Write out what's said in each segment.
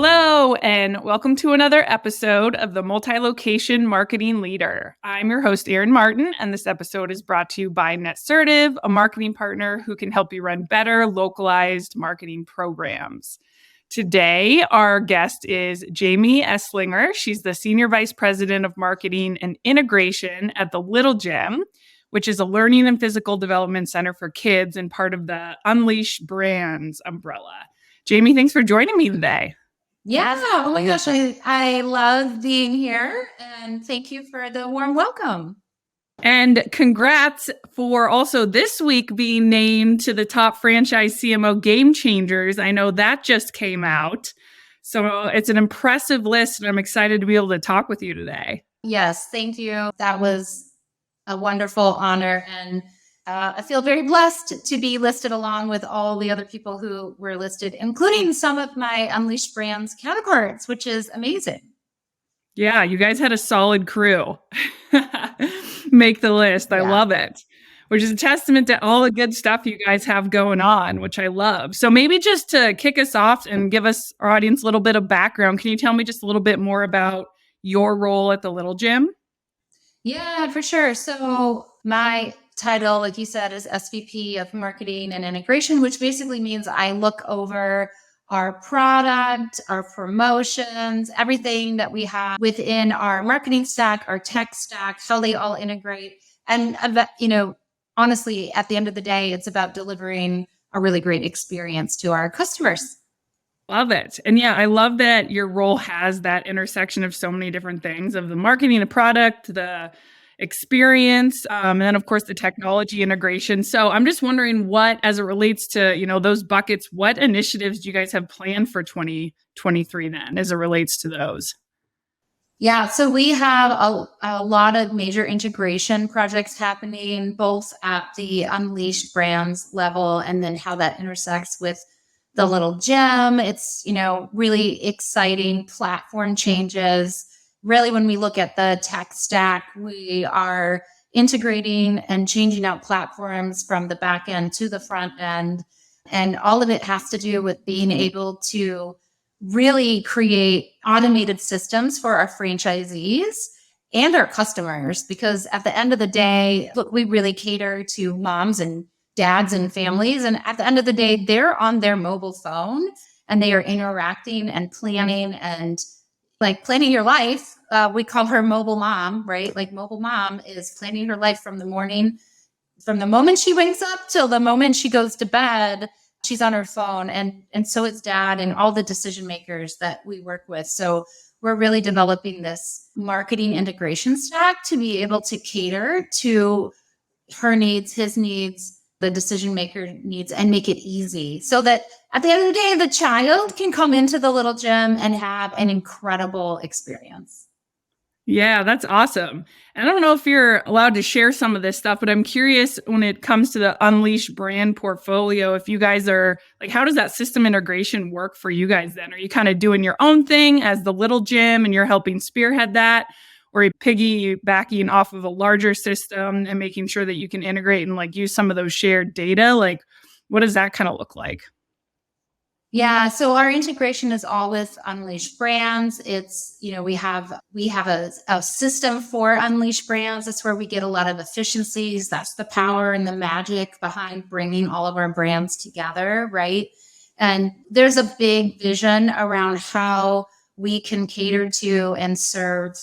Hello, and welcome to another episode of the Multi-Location Marketing Leader. I'm your host, Erin Martin, and this episode is brought to you by Netsertive, a marketing partner who can help you run better, localized marketing programs. Today, our guest is Jamie Eslinger. She's the Senior Vice President of Marketing and Integration at the Little Gym, which is a learning and physical development center for kids and part of the Unleash Brands umbrella. Jamie, thanks for joining me today. Yeah. Oh my gosh. I love being here and thank you for the warm welcome. And congrats for also this week being named to the top franchise CMO Game Changers. I know that just came out. So it's an impressive list, and I'm excited to be able to talk with you today. Yes, thank you. That was a wonderful honor. And I feel very blessed to be listed along with all the other people who were listed, including some of my Unleashed Brands counterparts, which is amazing. Yeah, you guys had a solid crew make the list. I love it, which is a testament to all the good stuff you guys have going on, which I love. So maybe just to kick us off and give us, our audience, a little bit of background, can you tell me just a little bit more about your role at the Little Gym? Yeah, for sure. So my title, like you said, is SVP of Marketing and Integration, which basically means I look over our product, our promotions, everything that we have within our marketing stack, our tech stack, how they all integrate. And, honestly, at the end of the day, it's about delivering a really great experience to our customers. Love it. And yeah, I love that your role has that intersection of so many different things, of the marketing, the product, the experience, and then of course the technology integration. So I'm just wondering what, as it relates to, those buckets, what initiatives do you guys have planned for 2023 then, as it relates to those? Yeah, so we have a lot of major integration projects happening, both at the Unleashed Brands level and then how that intersects with the Little Gym. It's, really exciting platform changes. Really, when we look at the tech stack, we are integrating and changing out platforms from the back end to the front end. And all of it has to do with being able to really create automated systems for our franchisees and our customers. Because at the end of the day, look, we really cater to moms and dads and families. And at the end of the day, they're on their mobile phone and they are interacting and planning and like planning your life. We call her mobile mom, right? Like mobile mom is planning her life from the morning, from the moment she wakes up till the moment she goes to bed, she's on her phone. And so is dad and all the decision makers that we work with. So we're really developing this marketing integration stack to be able to cater to her needs, his needs, the decision maker needs, and make it easy so that at the end of the day, the child can come into the Little Gym and have an incredible experience. Yeah, that's awesome. And I don't know if you're allowed to share some of this stuff, but I'm curious when it comes to the Unleash brand portfolio, if you guys are like, how does that system integration work for you guys then? Are you kind of doing your own thing as the Little Gym and you're helping spearhead that? Or are you piggybacking off of a larger system and making sure that you can integrate and like use some of those shared data? Like, what does that kind of look like? Yeah, so our integration is all with Unleashed Brands. It's, we have a system for Unleashed Brands. That's where we get a lot of efficiencies. That's the power and the magic behind bringing all of our brands together, right? And there's a big vision around how we can cater to and serve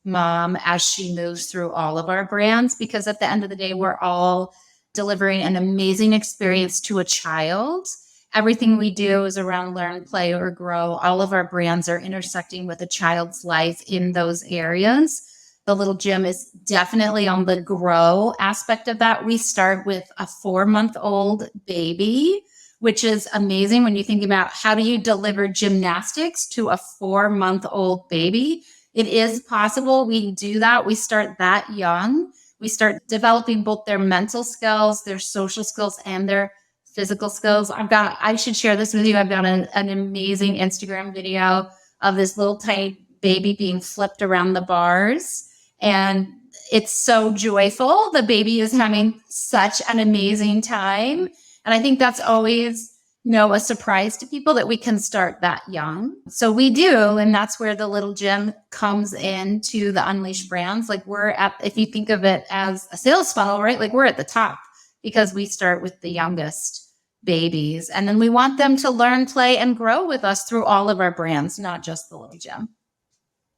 mom as she moves through all of our brands, because at the end of the day, we're all delivering an amazing experience to a child. Everything we do is around learn, play, or grow. All of our brands are intersecting with a child's life in those areas. The Little Gym is definitely on the grow aspect of that. We start with a 4-month-old baby, which is amazing when you think about how do you deliver gymnastics to a 4-month-old baby. It is possible. We do that. We start that young. We start developing both their mental skills, their social skills, and their physical skills. I should share this with you. I've got an amazing Instagram video of this little tiny baby being flipped around the bars. And it's so joyful. The baby is having such an amazing time. And I think that's always, a surprise to people that we can start that young. So we do, and that's where the little gym comes into the Unleashed brands. Like if you think of it as a sales funnel, right? Like we're at the top because we start with the youngest babies. And then we want them to learn, play, and grow with us through all of our brands, not just the little gym.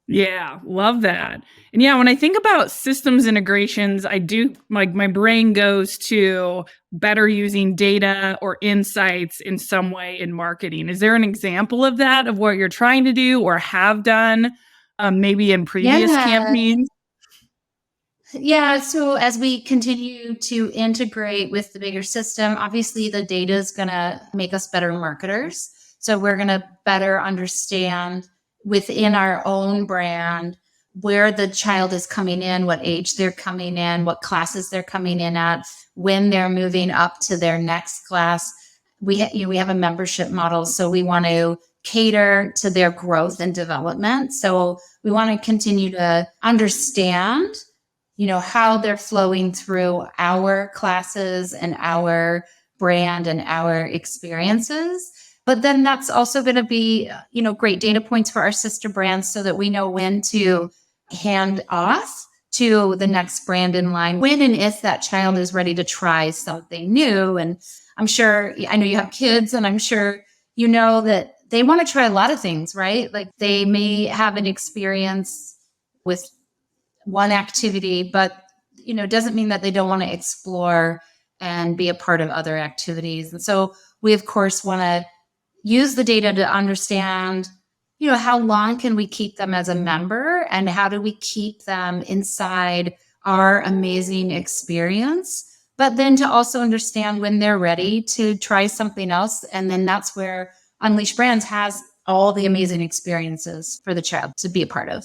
Yeah, love that. And yeah, when I think about systems integrations, I do like my brain goes to better using data or insights in some way in marketing. Is there an example of that, of what you're trying to do or have done, maybe in previous campaigns? Yeah. So as we continue to integrate with the bigger system, obviously the data is going to make us better marketers. So we're going to better understand within our own brand where the child is coming in, what age they're coming in, what classes they're coming in at, when they're moving up to their next class. We have a membership model, so we want to cater to their growth and development. So we want to continue to understand how they're flowing through our classes and our brand and our experiences. But then that's also going to be, great data points for our sister brands so that we know when to hand off to the next brand in line, when and if that child is ready to try something new. And I know you have kids, and I'm sure you know that they want to try a lot of things, right? Like they may have an experience with one activity, but doesn't mean that they don't want to explore and be a part of other activities. And so we of course want to use the data to understand how long can we keep them as a member, and how do we keep them inside our amazing experience, but then to also understand when they're ready to try something else. And then that's where Unleashed Brands has all the amazing experiences for the child to be a part of.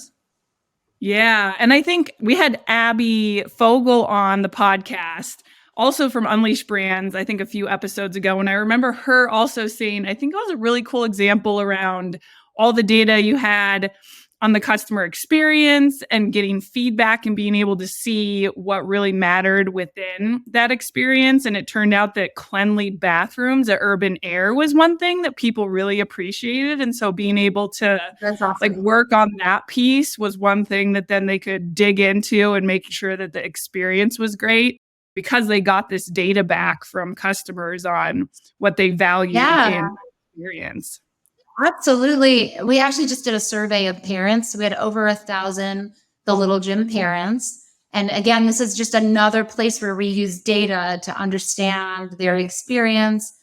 Yeah. And I think we had Abby Fogel on the podcast, also from Unleashed Brands, I think a few episodes ago. And I remember her also saying, I think it was a really cool example around all the data you had on the customer experience and getting feedback and being able to see what really mattered within that experience. And it turned out that cleanly bathrooms at Urban Air was one thing that people really appreciated. And so being able to work on that piece was one thing that then they could dig into, and making sure that the experience was great because they got this data back from customers on what they valued in experience. Absolutely. We actually just did a survey of parents. We had over 1,000 the little gym parents. And again, this is just another place where we use data to understand their experience.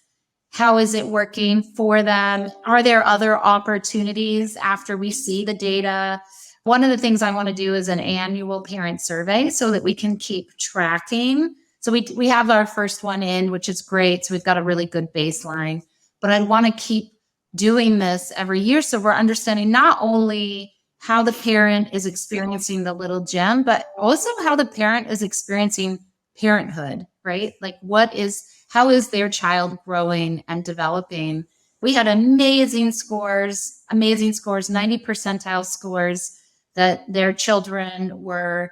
How is it working for them? Are there other opportunities after we see the data? One of the things I want to do is an annual parent survey so that we can keep tracking. So we have our first one in, which is great. So we've got a really good baseline. But I want to keep doing this every year so we're understanding not only how the parent is experiencing the little gym, but also how the parent is experiencing parenthood, right? Like how is their child growing and developing? We had amazing scores, 90 percentile scores, that their children were,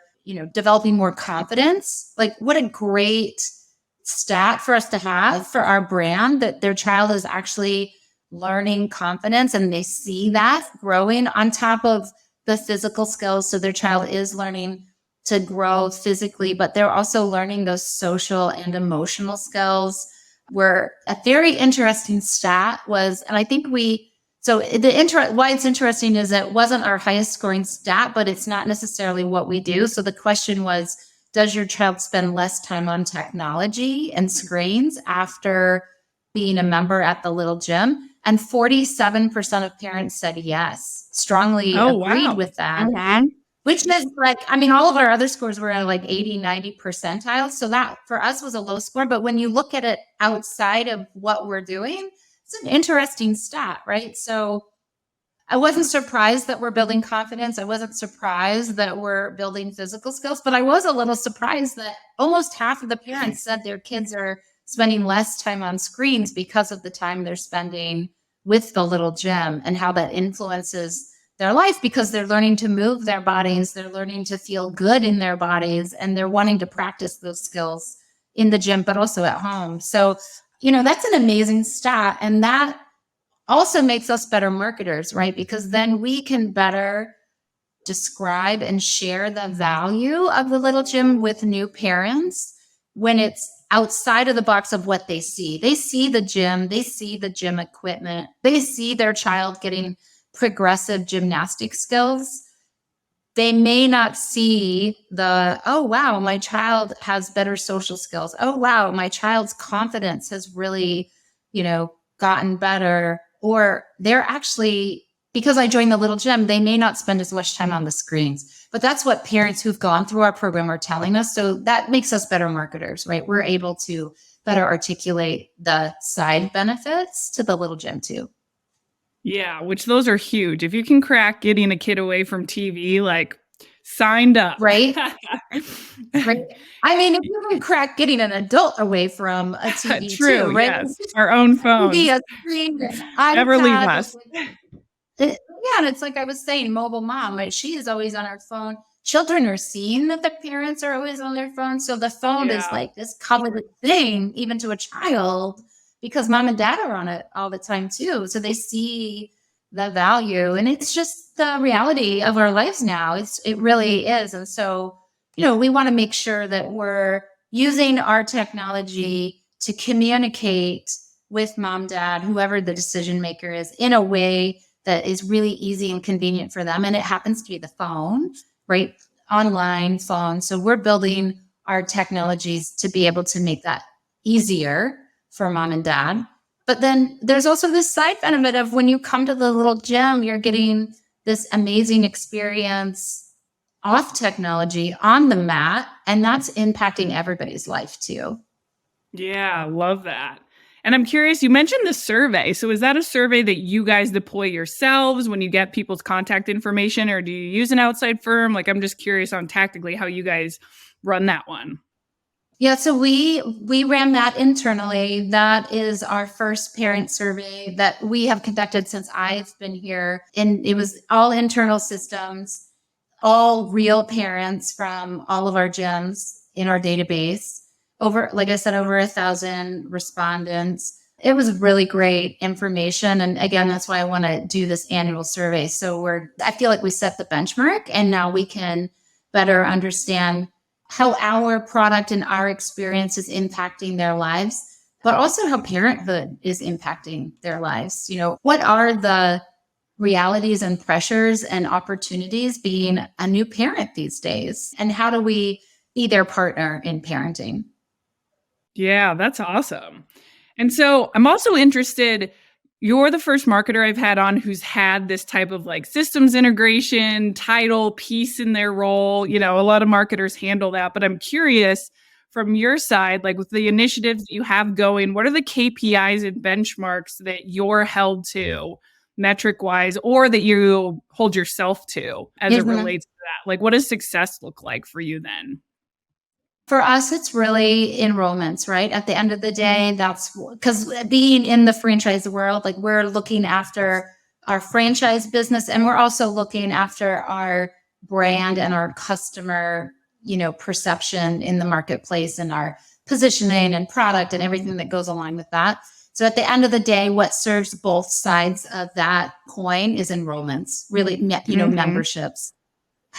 developing more confidence. Like what a great stat for us to have for our brand, that their child is actually learning confidence, and they see that growing on top of the physical skills. So their child is learning to grow physically, but they're also learning those social and emotional skills. Where a very interesting stat was, and I think why it's interesting is that it wasn't our highest scoring stat, but it's not necessarily what we do. So the question was, does your child spend less time on technology and screens after being a member at the little gym? And 47% of parents said yes, strongly agreed with that. Okay. Which meant all of our other scores were at 80, 90 percentile. So that for us was a low score. But when you look at it outside of what we're doing, it's an interesting stat, right? So I wasn't surprised that we're building confidence. I wasn't surprised that we're building physical skills, but I was a little surprised that almost half of the parents said their kids are spending less time on screens because of the time they're spending with the little gym, and how that influences their life, because they're learning to move their bodies, they're learning to feel good in their bodies, and they're wanting to practice those skills in the gym, but also at home. So That's an amazing stat. And that also makes us better marketers, right? Because then we can better describe and share the value of the little gym with new parents when it's outside of the box of what they see. They see the gym, they see the gym equipment, they see their child getting progressive gymnastic skills. They may not see oh, wow, my child has better social skills. Oh, wow, my child's confidence has really, gotten better. Or they're actually, because I joined the little gym, they may not spend as much time on the screens. But that's what parents who've gone through our program are telling us. So that makes us better marketers, right? We're able to better articulate the side benefits to the little gym too. Yeah, which those are huge. If you can crack getting a kid away from TV, like signed up. Right. Right. I mean, if you can crack getting an adult away from a TV True, too, right? yes. Our own phones. TV, a screen, Never leave iPad. us. Yeah, and it's like I was saying, mobile mom, right? She is always on her phone. Children are seeing that the parents are always on their phone. So the phone is like this coveted thing, even to a child, because mom and dad are on it all the time too. So they see the value. And it's just the reality of our lives now. It really is. And so, we want to make sure that we're using our technology to communicate with mom, dad, whoever the decision maker is, in a way that is really easy and convenient for them. And it happens to be the phone, right? Online phone. So we're building our technologies to be able to make that easier for mom and dad. But then there's also this side benefit of when you come to the little gym, you're getting this amazing experience off technology on the mat. And that's impacting everybody's life too. Yeah, love that. And I'm curious, you mentioned the survey. So is that a survey that you guys deploy yourselves when you get people's contact information, or do you use an outside firm? Like, I'm just curious on tactically how you guys run that one. Yeah, so we ran that internally. That is our first parent survey that we have conducted since I've been here. And it was all internal systems, all real parents from all of our gyms in our database. Like I said, over 1,000 respondents. It was really great information. And again, that's why I want to do this annual survey. So I feel like we set the benchmark, and now we can better understand how our product and our experience is impacting their lives, but also how parenthood is impacting their lives. What are the realities and pressures and opportunities being a new parent these days? And how do we be their partner in parenting? Yeah, that's awesome. And so I'm also interested, you're the first marketer I've had on who's had this type of like systems integration, title, piece in their role. A lot of marketers handle that, but I'm curious from your side, like with the initiatives that you have going, what are the KPIs and benchmarks that you're held to metric wise, or that you hold yourself to as it relates to that? Like, what does success look like for you then? For us, it's really enrollments, right? At the end of the day, that's because being in the franchise world, like we're looking after our franchise business, and we're also looking after our brand and our customer, perception in the marketplace, and our positioning and product and everything that goes along with that. So at the end of the day, what serves both sides of that coin is enrollments, really, memberships.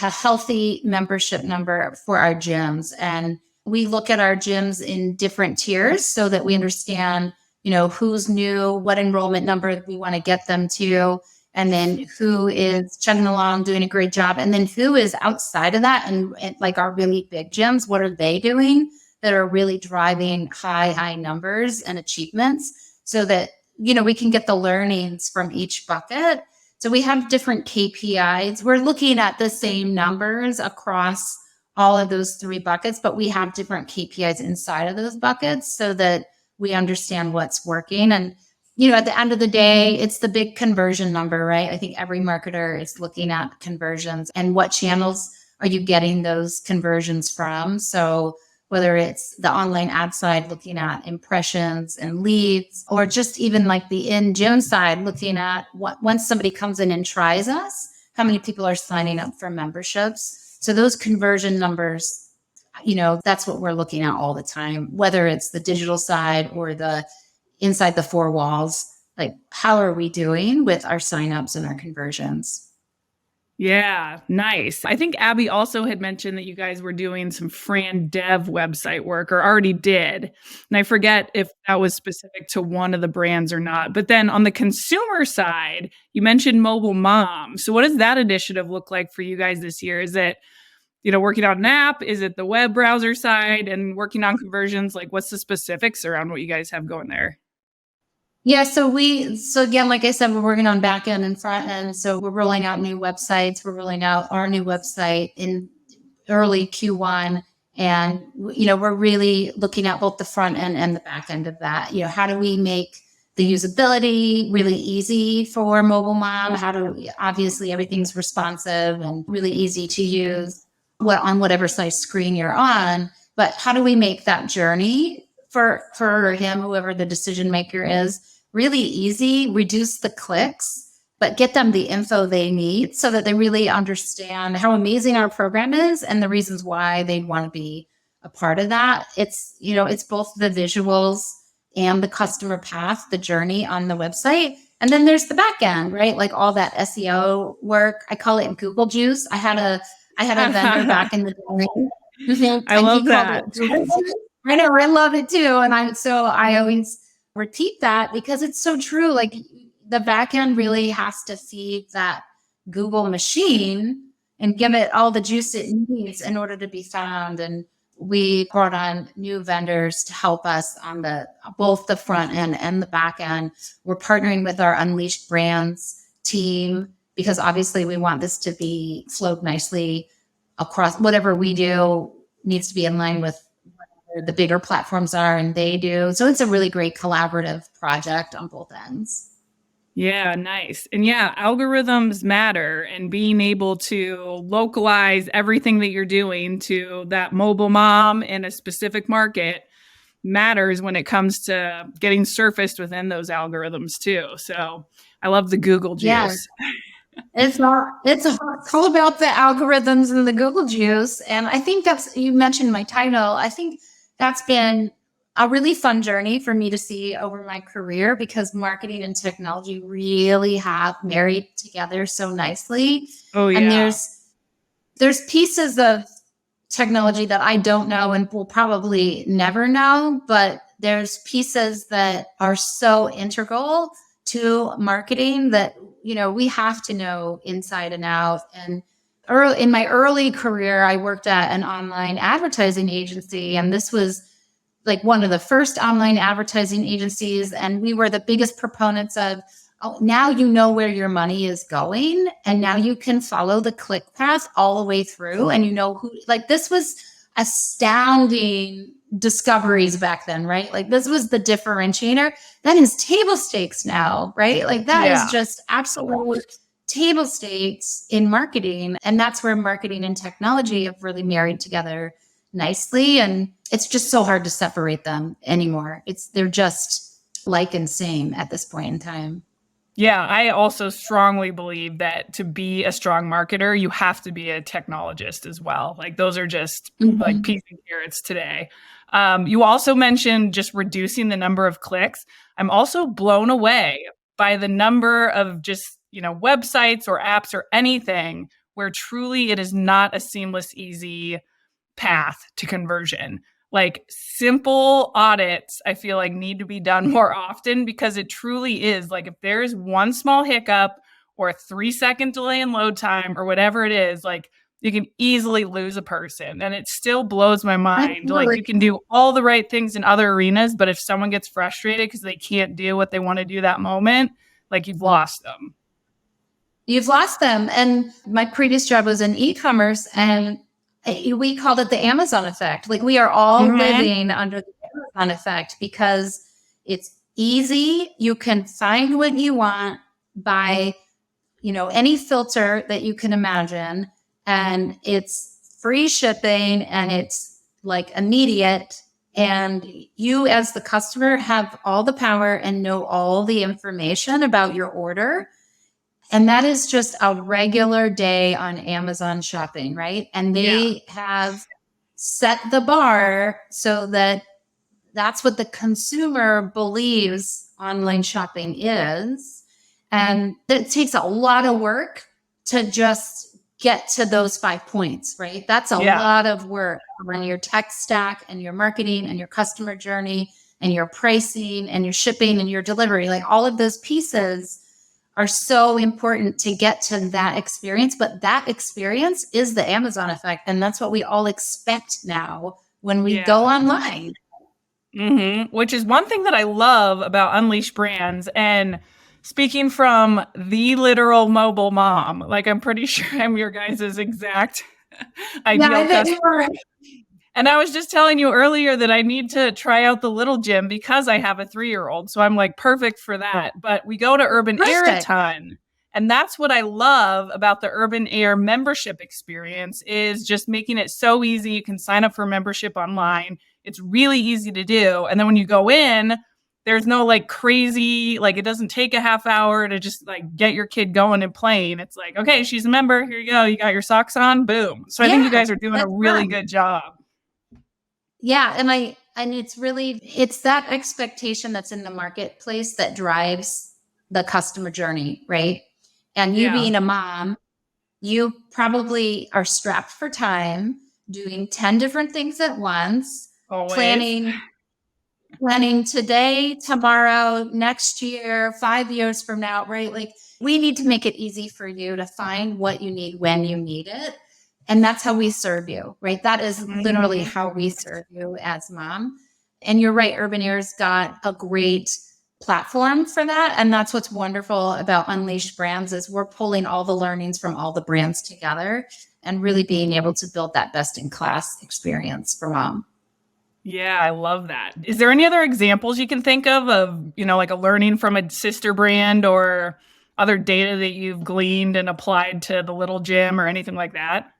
A healthy membership number for our gyms. And we look at our gyms in different tiers so that we understand, who's new, what enrollment number we want to get them to, and then who is chugging along, doing a great job. And then who is outside of that, and like our really big gyms, what are they doing that are really driving high numbers and achievements, so that, we can get the learnings from each bucket. So we have different KPIs. We're looking at the same numbers across all of those three buckets, but we have different KPIs inside of those buckets so that we understand what's working. And, at the end of the day, it's the big conversion number, right? I think every marketer is looking at conversions and what channels are you getting those conversions from. So whether it's the online ad side, looking at impressions and leads, or just even like the in-gym side, looking at once somebody comes in and tries us, how many people are signing up for memberships. So those conversion numbers, that's what we're looking at all the time, whether it's the digital side or the inside the four walls, like how are we doing with our signups and our conversions? Yeah, nice. I think Abby also had mentioned that you guys were doing some Fran Dev website work or already did. And I forget if that was specific to one of the brands or not. But then on the consumer side, you mentioned Mobile Mom. So what does that initiative look like for you guys this year? Is it, working on an app? Is it the web browser side and working on conversions? Like what's the specifics around what you guys have going there? Yeah, so again, like I said, we're working on back end and front end. So we're rolling out new websites. We're rolling out our new website in early Q1. And, we're really looking at both the front end and the back end of that. How do we make the usability really easy for mobile mom? Obviously everything's responsive and really easy to use on whatever size screen you're on. But how do we make that journey for her or him, whoever the decision maker is, really easy, reduce the clicks, but get them the info they need so that they really understand how amazing our program is and the reasons why they'd want to be a part of that. It's both the visuals and the customer path, the journey on the website. And then there's the back end, right? Like all that SEO work. I call it Google juice. I had a vendor back in the day. I love that. I know, I love it too. And I always repeat that because it's so true. Like the back end really has to feed that Google machine and give it all the juice it needs in order to be found. And we brought on new vendors to help us on both the front end and the back end. We're partnering with our Unleashed Brands team because obviously we want this to be flowed nicely across. Whatever we do needs to be in line with the bigger platforms are and they do. So it's a really great collaborative project on both ends. Yeah, nice. And yeah, algorithms matter, and being able to localize everything that you're doing to that mobile mom in a specific market matters when it comes to getting surfaced within those algorithms too. So I love the Google juice. Yeah. It's all about the algorithms and the Google juice. And I think you mentioned my title. I think that's been a really fun journey for me to see over my career because marketing and technology really have married together so nicely. Oh yeah. And there's pieces of technology that I don't know and will probably never know, but there's pieces that are so integral to marketing that, we have to know inside and out. And in my early career, I worked at an online advertising agency, and this was like one of the first online advertising agencies. And we were the biggest proponents of, now you know where your money is going. And now you can follow the click path all the way through. And this was astounding discoveries back then, right? Like this was the differentiator. That is table stakes now, right? Like that is just absolute table stakes in marketing. And that's where marketing and technology have really married together nicely. And it's just so hard to separate them anymore. They're just like and same at this point in time. Yeah, I also strongly believe that to be a strong marketer, you have to be a technologist as well. Like those are just like peas and carrots today. You also mentioned just reducing the number of clicks. I'm also blown away by the number of just, websites or apps or anything where truly it is not a seamless, easy path to conversion. Like simple audits, I feel like need to be done more often because it truly is like if there is one small hiccup or a 3-second delay in load time or whatever it is, like you can easily lose a person. And it still blows my mind. Like you can do all the right things in other arenas, but if someone gets frustrated because they can't do what they want to do that moment, like you've lost them. You've lost them. And my previous job was in e-commerce, and we called it the Amazon effect. Like we are all living under the Amazon effect because it's easy. You can find what you want by, any filter that you can imagine. And it's free shipping and it's like immediate. And you as the customer have all the power and know all the information about your order. And that is just a regular day on Amazon shopping, right? And they have set the bar so that that's what the consumer believes online shopping is. And it takes a lot of work to just get to those 5 points, right? That's a lot of work on your tech stack and your marketing and your customer journey and your pricing and your shipping and your delivery. Like all of those pieces are so important to get to that experience. But that experience is the Amazon effect. And that's what we all expect now when we go online. Which is one thing that I love about Unleashed Brands. And speaking from the literal mobile mom, like I'm pretty sure I'm your guys' exact ideal customer. And I was just telling you earlier that I need to try out the little gym because I have a 3-year-old. So I'm like perfect for that. But we go to Urban Air a ton. And that's what I love about the Urban Air membership experience is just making it so easy. You can sign up for membership online. It's really easy to do. And then when you go in, there's no like crazy, like it doesn't take a half hour to just like get your kid going and playing. It's like, okay, she's a member. Here you go. You got your socks on. Boom. So I think you guys are doing a really good job. Yeah. And it's that expectation that's in the marketplace that drives the customer journey, right? And you being a mom, you probably are strapped for time, doing 10 different things at once, planning today, tomorrow, next year, 5 years from now, right? Like we need to make it easy for you to find what you need when you need it. And that's how we serve you, right? That is literally how we serve you as mom. And you're right, Urban Air's got a great platform for that. And that's what's wonderful about Unleashed Brands is we're pulling all the learnings from all the brands together and really being able to build that best-in-class experience for mom. Yeah, I love that. Is there any other examples you can think of, like a learning from a sister brand or other data that you've gleaned and applied to the little gym or anything like that?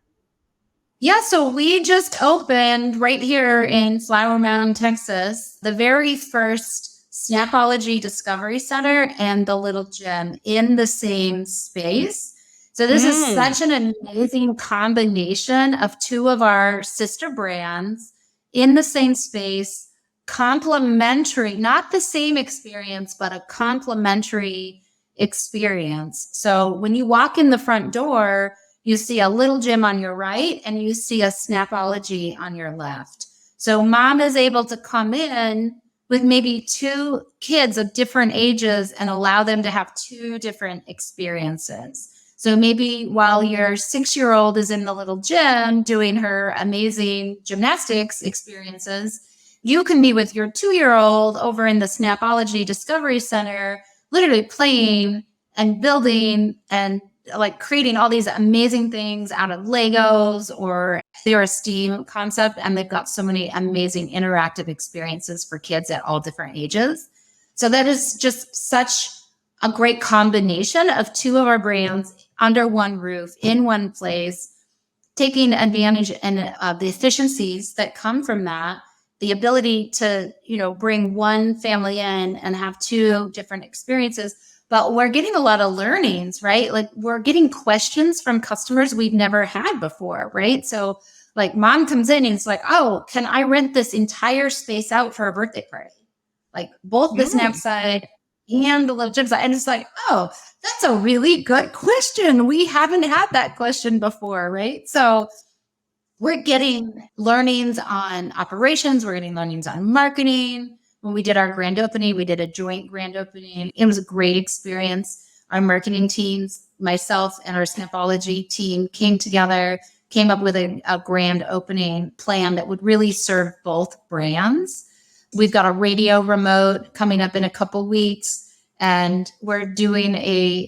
Yeah, so we just opened right here in Flower Mound, Texas, the very first Snapology Discovery Center and the Little Gym in the same space. So this is such an amazing combination of two of our sister brands in the same space, complementary, not the same experience, but a complementary experience. So when you walk in the front door, you see a Little Gym on your right and you see a Snapology on your left. So mom is able to come in with maybe two kids of different ages and allow them to have two different experiences. So maybe while your 6-year-old is in the Little Gym doing her amazing gymnastics experiences, you can be with your 2-year-old over in the Snapology Discovery Center, literally playing and building and like creating all these amazing things out of Legos, or they're a STEAM concept and they've got so many amazing interactive experiences for kids at all different ages. So that is just such a great combination of two of our brands under one roof in one place, taking advantage and the efficiencies that come from that, the ability to, bring one family in and have two different experiences. But we're getting a lot of learnings, right? Like we're getting questions from customers we've never had before, right? So like mom comes in and it's like, oh, can I rent this entire space out for a birthday party? Like both the Snap side and the Little Gym side. And it's like, oh, that's a really good question. We haven't had that question before, right? So we're getting learnings on operations. We're getting learnings on marketing. When we did our grand opening, we did a joint grand opening. It was a great experience. Our marketing teams, myself and our Snapology team came together, came up with a grand opening plan that would really serve both brands. We've got a radio remote coming up in a couple weeks, and we're doing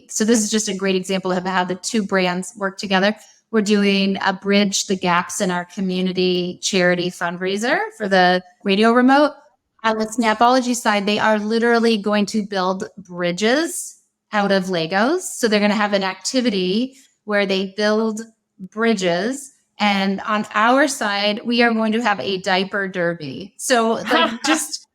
so this is just a great example of how the two brands work together. We're doing a Bridge the Gaps in Our Community charity fundraiser for the radio remote. On the Snapology side, they are literally going to build bridges out of Legos. So they're going to have an activity where they build bridges. And on our side, we are going to have a diaper derby. So like just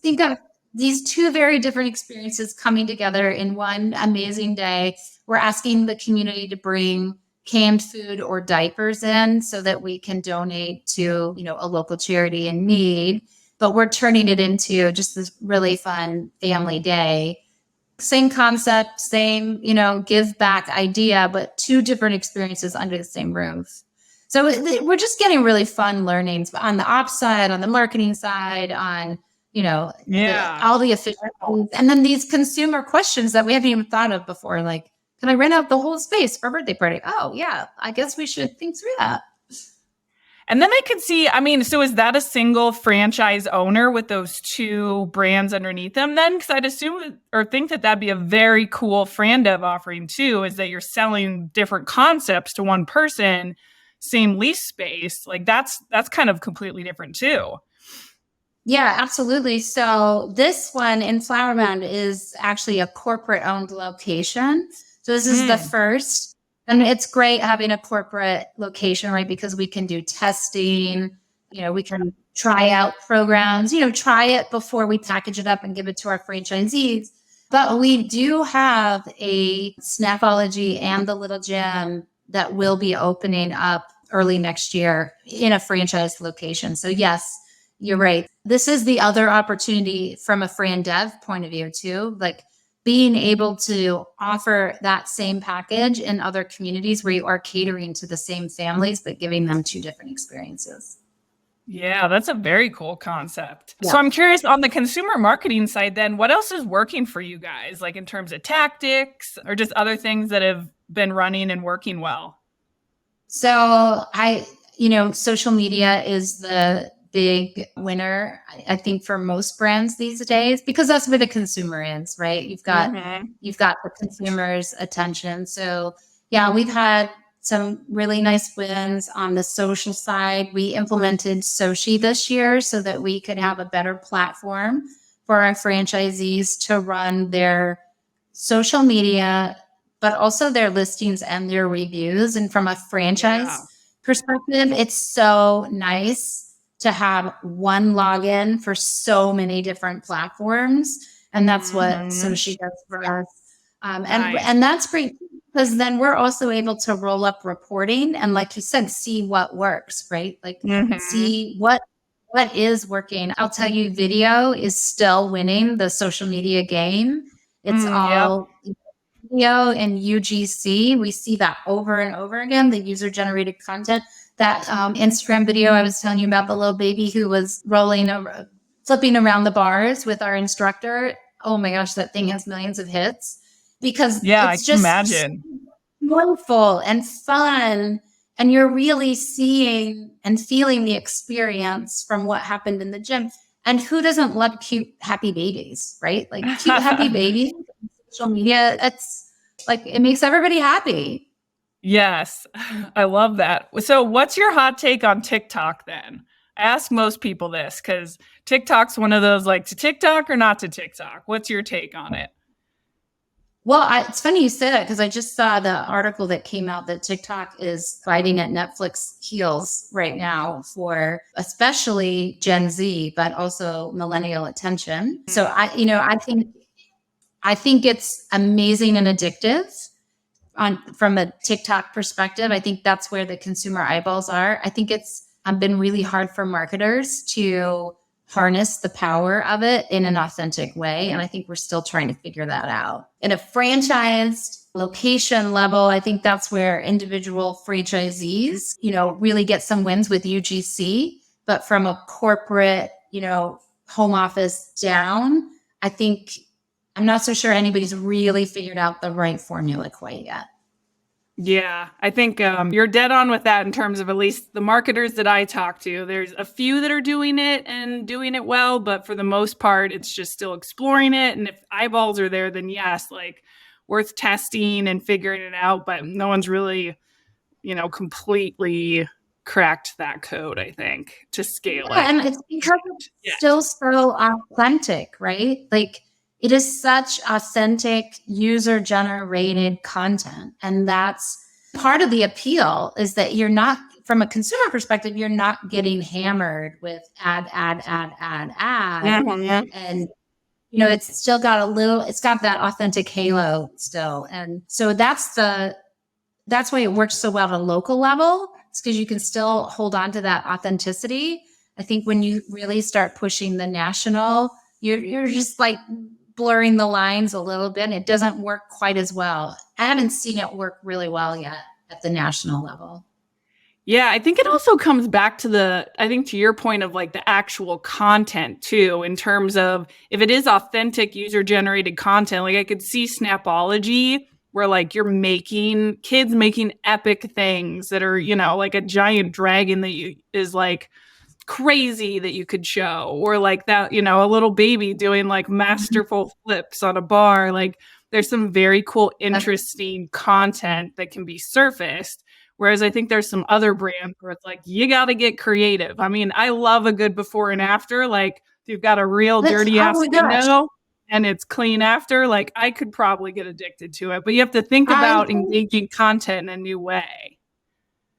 think of these two very different experiences coming together in one amazing day. We're asking the community to bring canned food or diapers in so that we can donate to, a local charity in need. but we're turning it into just this really fun family day. Same concept, same, give back idea, but two different experiences under the same roof. So we're just getting really fun learnings on the ops side, on the marketing side, on, all the efficiencies. And then these consumer questions that we haven't even thought of before, like, can I rent out the whole space for a birthday party? Oh, yeah, I guess we should think through that. And then I could see, so is that a single franchise owner with those two brands underneath them then? Because I'd assume or think that that'd be a very cool Fran Dev offering too, is that you're selling different concepts to one person, same lease space. Like that's kind of completely different too. Yeah, absolutely. So this one in Flower Mound is actually a corporate owned location. So this is the first. And it's great having a corporate location, right? Because we can do testing, we can try out programs, try it before we package it up and give it to our franchisees. But we do have a Snapology and the Little Gym that will be opening up early next year in a franchise location. So yes, you're right. This is the other opportunity from a Fran Dev point of view too. Like being able to offer that same package in other communities where you are catering to the same families, but giving them two different experiences. Yeah, that's a very cool concept. Yeah. So I'm curious on the consumer marketing side then, what else is working for you guys? Like in terms of tactics or just other things that have been running and working well? So social media is the big winner, I think, for most brands these days, because that's where the consumer is, right? You've got the consumer's attention. So yeah, we've had some really nice wins on the social side. We implemented Sochi this year so that we could have a better platform for our franchisees to run their social media, but also their listings and their reviews. And from a franchise perspective, it's so nice to have one login for so many different platforms. And that's what Sochi does for us. And that's great because then we're also able to roll up reporting and, like you said, see what works, right? Like see what is working. I'll tell you, video is still winning the social media game. It's all video and UGC. We see that over and over again, the user generated content. That Instagram video I was telling you about, the little baby who was flipping around the bars with our instructor. Oh my gosh, that thing has millions of hits because it's just imagine. Wonderful and fun. And you're really seeing and feeling the experience from what happened in the gym. And who doesn't love cute, happy babies, right? Like cute, happy babies on social media. It's like, it makes everybody happy. Yes, I love that. So what's your hot take on TikTok then? I ask most people this because TikTok's one of those like to TikTok or not to TikTok. What's your take on it? Well, it's funny you say that because I just saw the article that came out that TikTok is fighting at Netflix heels right now for especially Gen Z, but also millennial attention. So I think it's amazing and addictive. From a TikTok perspective, I think that's where the consumer eyeballs are. I think it's been really hard for marketers to harness the power of it in an authentic way. And I think we're still trying to figure that out. In a franchised location level, I think that's where individual franchisees, really get some wins with UGC. But from a corporate, home office down, I'm not so sure anybody's really figured out the right formula quite yet. Yeah, I think you're dead on with that in terms of at least the marketers that I talk to. There's a few that are doing it and doing it well, but for the most part, it's just still exploring it. And if eyeballs are there, then yes, like worth testing and figuring it out. But no one's really, completely cracked that code, I think, to scale it. And it's because it's still so authentic, right? Like, it is such authentic, user-generated content. And that's part of the appeal is that you're not, from a consumer perspective, you're not getting hammered with ad. And, it's still got it's got that authentic halo still. And so that's why it works so well at a local level. It's because you can still hold on to that authenticity. I think when you really start pushing the national, you're just like blurring the lines a little bit. It doesn't work quite as well. I haven't seen it work really well yet at the national level. Yeah, I think it also comes back to to your point of like the actual content too, in terms of if it is authentic user generated content, like I could see Snapology where like you're making kids making epic things that are, like a giant dragon that is like crazy that you could show, or like that, a little baby doing like masterful flips on a bar. Like there's some very cool, interesting content that can be surfaced. Whereas I think there's some other brands where it's like, you got to get creative. I mean, I love a good before and after. Like if you've got a real dirty ass window and it's clean after, like I could probably get addicted to it. But you have to think about engaging content in a new way.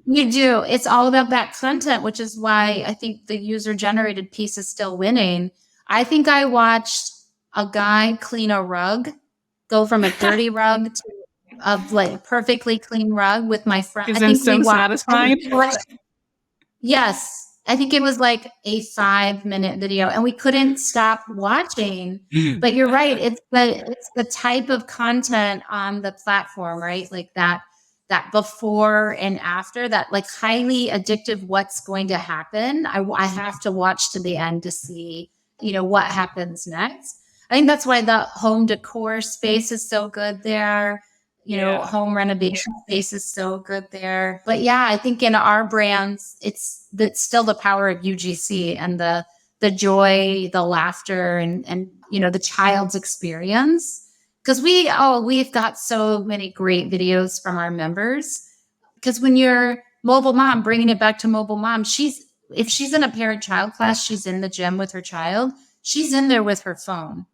You do. It's all about that content, which is why I think the user generated piece is still winning. I think I watched a guy clean a rug, go from a dirty rug to a like perfectly clean rug with my friend. Isn't I think so satisfying? Yes. I think it was like a 5-minute video and we couldn't stop watching. But you're right. It's the type of content on the platform, right? Like that before and after, that like highly addictive, what's going to happen. I have to watch to the end to see, what happens next. I think that's why the home decor space is so good there. Home renovation space is so good there. But yeah, I think in our brands, it's still the power of UGC and the joy, the laughter, and the child's experience. Because we've got so many great videos from our members. Because when you're mobile mom, bringing it back to mobile mom, if she's in a parent-child class, she's in the gym with her child, she's in there with her phone,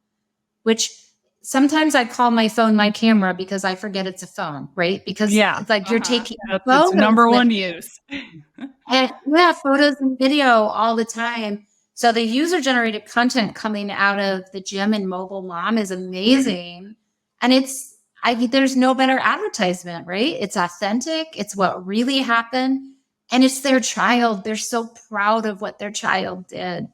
which sometimes I call my phone my camera because I forget it's a phone, right? Because it's like you're taking photos. It's number one use. And photos and video all the time. So the user-generated content coming out of the gym and mobile mom is amazing. And there's no better advertisement, right? It's authentic. It's what really happened. And it's their child. They're so proud of what their child did.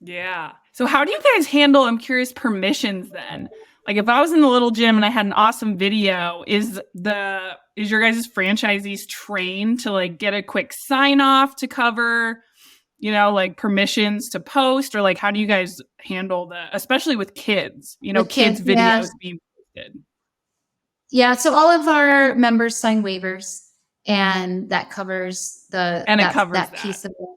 Yeah. So how do you guys handle, I'm curious, permissions then? Like if I was in the little gym and I had an awesome video, is your guys' franchisees trained to like get a quick sign off to cover, like permissions to post, or like how do you guys handle especially with kids, kids videos being posted? Yeah. So all of our members sign waivers and that covers that piece of it.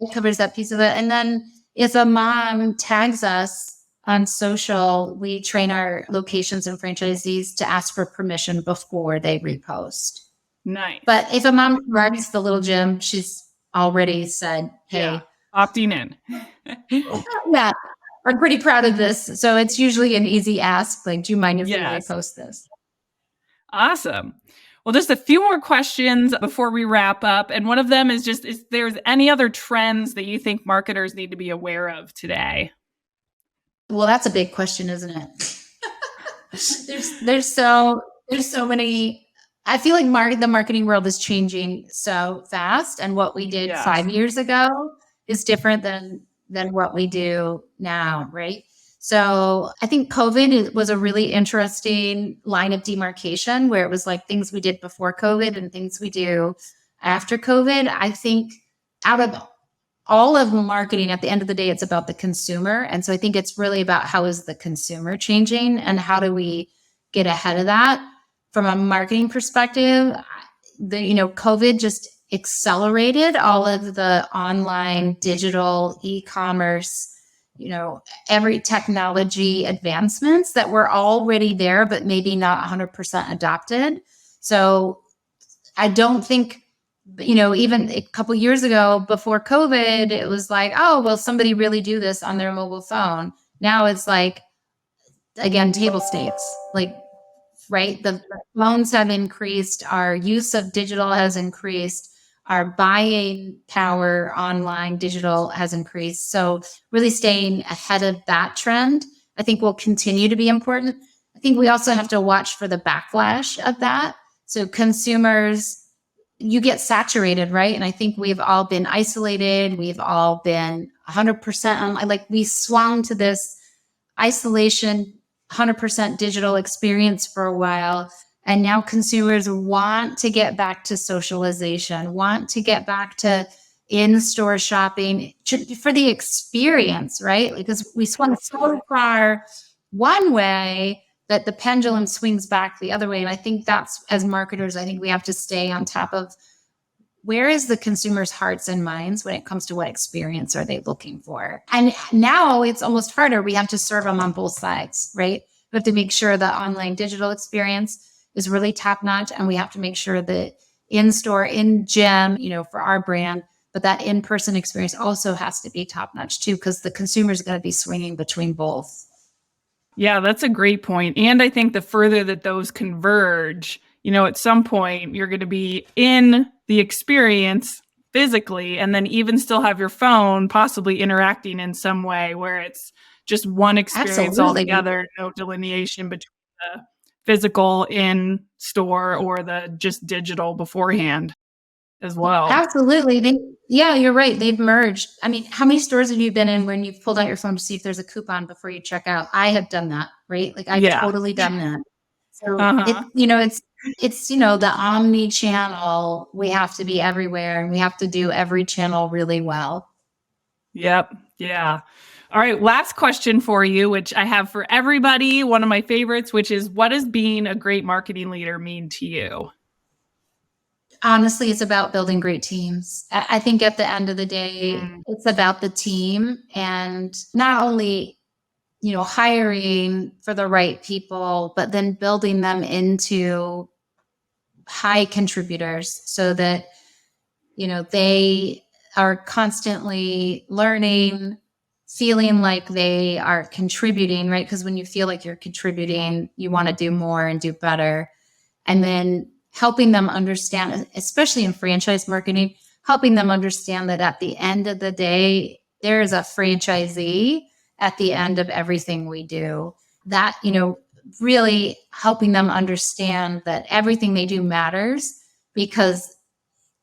It covers that piece of it. And then if a mom tags us on social, we train our locations and franchisees to ask for permission before they repost. Nice. But if a mom runs the little gym, she's already said, hey. Opting in. Yeah. I'm pretty proud of this. So it's usually an easy ask. Like, do you mind if we repost this? Awesome. Well, just a few more questions before we wrap up. And one of them is just, is there any other trends that you think marketers need to be aware of today? Well, that's a big question, isn't it? there's so many. I feel like the marketing world is changing so fast, and what we did 5 years ago is different than what we do now, right? So I think COVID was a really interesting line of demarcation where it was like things we did before COVID and things we do after COVID. I think out of all of marketing, at the end of the day, it's about the consumer. And so I think it's really about how is the consumer changing and how do we get ahead of that from a marketing perspective. COVID just accelerated all of the online, digital, e-commerce, every technology advancements that were already there, but maybe not 100% adopted. So I don't think, even a couple years ago before COVID, it was like, oh, will somebody really do this on their mobile phone? Now it's like, again, table stakes, like, right? The phones have increased. Our use of digital has increased. Our buying power online digital has increased. So really staying ahead of that trend, I think will continue to be important. I think we also have to watch for the backlash of that. So consumers you get saturated, right? And I think we've all been isolated. We've all been 100% on, like we swung to this isolation, 100% digital experience for a while. And now consumers want to get back to socialization, want to get back to in-store shopping for the experience, right? Because we swung so far one way that the pendulum swings back the other way. And I think that's, as marketers, I think we have to stay on top of where is the consumer's hearts and minds when it comes to what experience are they looking for? And now it's almost harder. We have to serve them on both sides, right? We have to make sure the online digital experience is really top notch. And we have to make sure that in-store, in-gym, for our brand, but that in-person experience also has to be top notch too, because the consumer is going to be swinging between both. Yeah, that's a great point. And I think the further that those converge, at some point you're going to be in the experience physically and then even still have your phone possibly interacting in some way where it's just one experience altogether, no delineation between the physical in store or the just digital beforehand as well. Absolutely. Yeah, you're right. They've merged. I mean, how many stores have you been in when you've pulled out your phone to see if there's a coupon before you check out? I have done that, right? Like I've totally done that. So it's the omni-channel. We have to be everywhere and we have to do every channel really well. Yep. Yeah. All right. Last question for you, which I have for everybody. One of my favorites, which is, what does being a great marketing leader mean to you? Honestly, it's about building great teams. I think at the end of the day, it's about the team and not only, hiring for the right people, but then building them into high contributors so that, they are constantly learning, feeling like they are contributing, right? Because when you feel like you're contributing, you want to do more and do better. And then helping them understand, especially in franchise marketing, helping them understand that at the end of the day, there is a franchisee at the end of everything we do. That, really helping them understand that everything they do matters because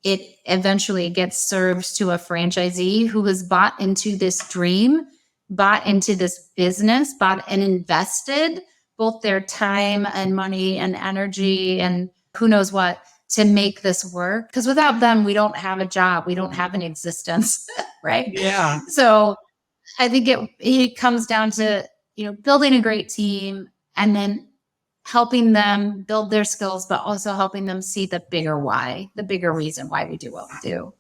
it eventually gets served to a franchisee who has bought into this dream, bought into this business, bought and invested both their time and money and energy and who knows what to make this work. Because without them, we don't have a job. We don't have an existence, right? Yeah. So I think it comes down to, building a great team and then helping them build their skills, but also helping them see the bigger why, the bigger reason why we do what we do.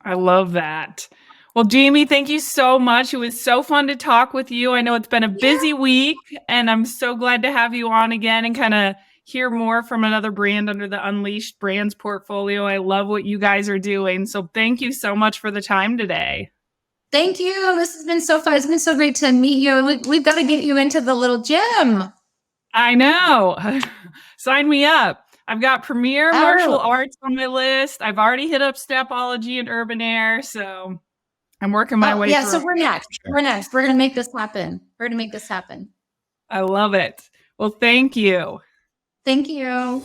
I love that. Well, Jamie, thank you so much. It was so fun to talk with you. I know it's been a busy week, and I'm so glad to have you on again and kind of hear more from another brand under the Unleashed Brands portfolio. I love what you guys are doing. So thank you so much for the time today. Thank you. This has been so fun. It's been so great to meet you. We've got to get you into the little gym. I know. Sign me up. I've got Premier Martial Arts on my list. I've already hit up Stepology and Urban Air, so I'm working my way through. Yeah, so we're next. We're next. We're going to make this happen. We're going to make this happen. I love it. Well, thank you. Thank you.